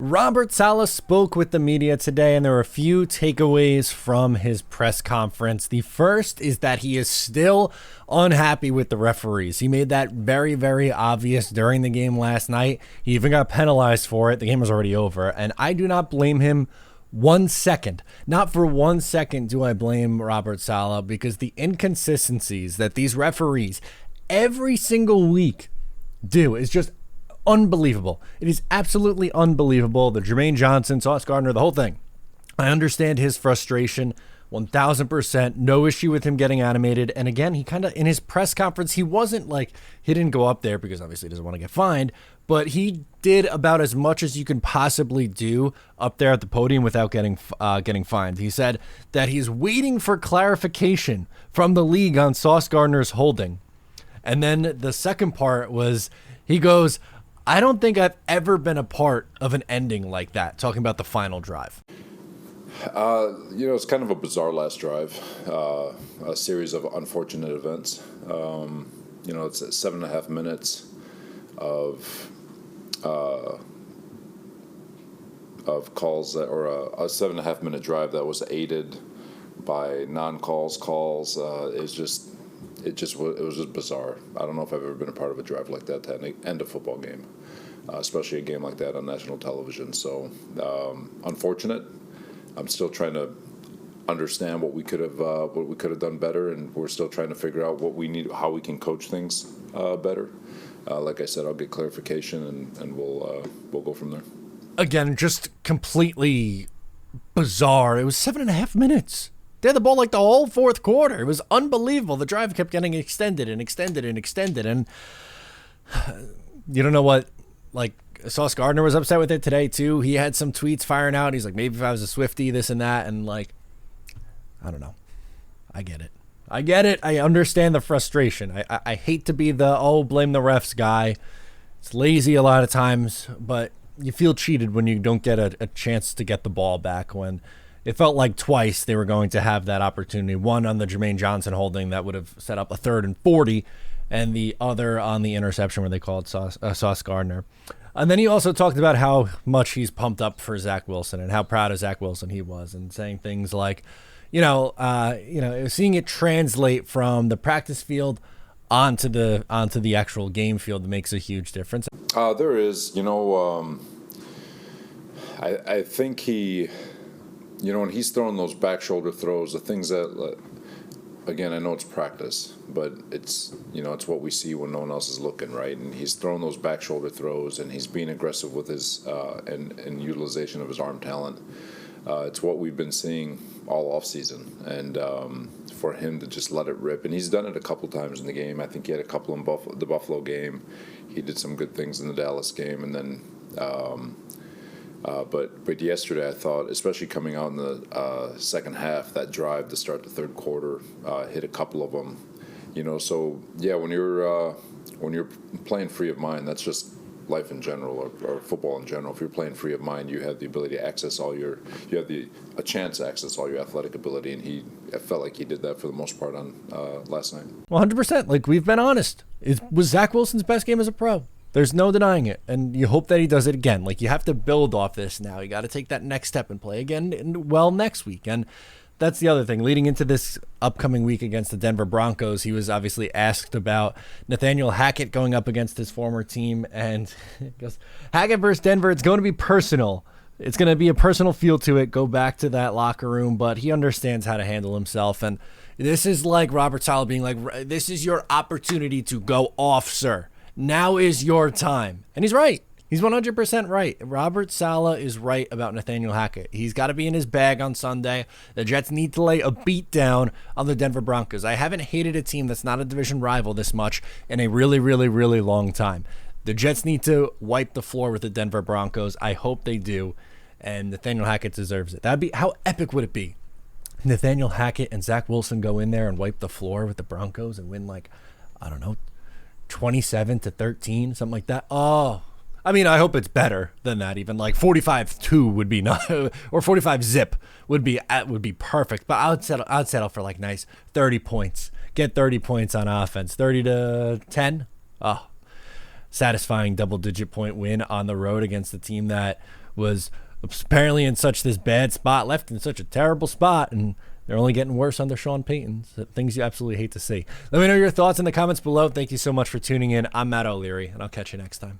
Robert Saleh spoke with the media today, and there were a few takeaways from his press conference. The first is that he is still unhappy with the referees. He made that very, very obvious during the game last night. He even got penalized for it. The game was already over, and I do not blame him 1 second. Not for 1 second do I blame Robert Saleh, because the inconsistencies that these referees every single week do is just unbelievable. It is absolutely unbelievable. The Jermaine Johnson, Sauce Gardner, the whole thing. I understand his frustration 1000%. No issue with him getting animated. And again, he kind of, in his press conference, he didn't go up there because obviously he doesn't want to get fined, but he did about as much as you can possibly do up there at the podium without getting fined. He said that he's waiting for clarification from the league on Sauce Gardner's holding. And then the second part was, he goes, I don't think I've ever been a part of an ending like that, talking about the final drive. It's kind of a bizarre last drive, a series of unfortunate events. It's 7.5 minutes of calls or a 7.5 minute drive that was aided by non-calls. It was just bizarre. I don't know if I've ever been a part of a drive like that to end a football game, especially a game like that on national television. So unfortunate. I'm still trying to understand what we could have done better, and we're still trying to figure out what we need, how we can coach things better. Like I said, I'll get clarification, and we'll go from there. Again, just completely bizarre. It was 7.5 minutes. They had the ball like the whole fourth quarter. It was unbelievable. The drive kept getting extended, and you don't know what, like, Sauce Gardner was upset with it today too. He had some tweets firing out. He's like, maybe if I was a Swiftie, this and that, and like, I don't know. I get it. I understand the frustration. I hate to be the blame the refs guy. It's lazy a lot of times, but you feel cheated when you don't get a chance to get the ball back, when it felt like twice they were going to have that opportunity. One on the Jermaine Johnson holding that would have set up a 3rd and 40, and the other on the interception where they called Sauce Gardner. And then he also talked about how much he's pumped up for Zach Wilson and how proud of Zach Wilson he was, and saying things like, seeing it translate from the practice field onto the actual game field makes a huge difference. There is, I think he, when he's throwing those back shoulder throws, the things that, again, I know it's practice, but it's what we see when no one else is looking, right? And he's throwing those back shoulder throws, and he's being aggressive with his and utilization of his arm talent. It's what we've been seeing all off season, and for him to just let it rip, and he's done it a couple times in the game. I think he had a couple in the Buffalo game. He did some good things in the Dallas game, and then. But yesterday, I thought, especially coming out in the second half, that drive to start the third quarter, hit a couple of them. So yeah, when you're playing free of mind, that's just life in general, or football in general. If you're playing free of mind, you have the ability to access a chance to access all your athletic ability, and I felt like he did that for the most part on last night. 100%. Like, we've been honest. It was Zach Wilson's best game as a pro. There's no denying it, and you hope that he does it again. Like, you have to build off this now. You got to take that next step and play again next week. And that's the other thing. Leading into this upcoming week against the Denver Broncos, he was obviously asked about Nathaniel Hackett going up against his former team, and he goes, Hackett versus Denver, it's going to be personal. It's going to be a personal feel to it. Go back to that locker room, but he understands how to handle himself. And this is like Robert Saleh being like, this is your opportunity to go off, sir. Now is your time. And he's right. He's 100% right. Robert Saleh is right about Nathaniel Hackett. He's got to be in his bag on Sunday. The Jets need to lay a beat down on the Denver Broncos. I haven't hated a team that's not a division rival this much in a really, really, really long time. The Jets need to wipe the floor with the Denver Broncos. I hope they do. And Nathaniel Hackett deserves it. How epic would it be? Nathaniel Hackett and Zach Wilson go in there and wipe the floor with the Broncos and win, 27-13, something like that. Oh, I mean, I hope it's better than that. Even like 45-2 would be not, or 45-zip would be perfect. But I'd settle for like nice 30 points. Get 30 points on offense. 30-10. Oh, satisfying double-digit point win on the road against the team that was apparently in such this bad spot, left in such a terrible spot, and they're only getting worse under Sean Payton. So things you absolutely hate to see. Let me know your thoughts in the comments below. Thank you so much for tuning in. I'm Matt O'Leary, and I'll catch you next time.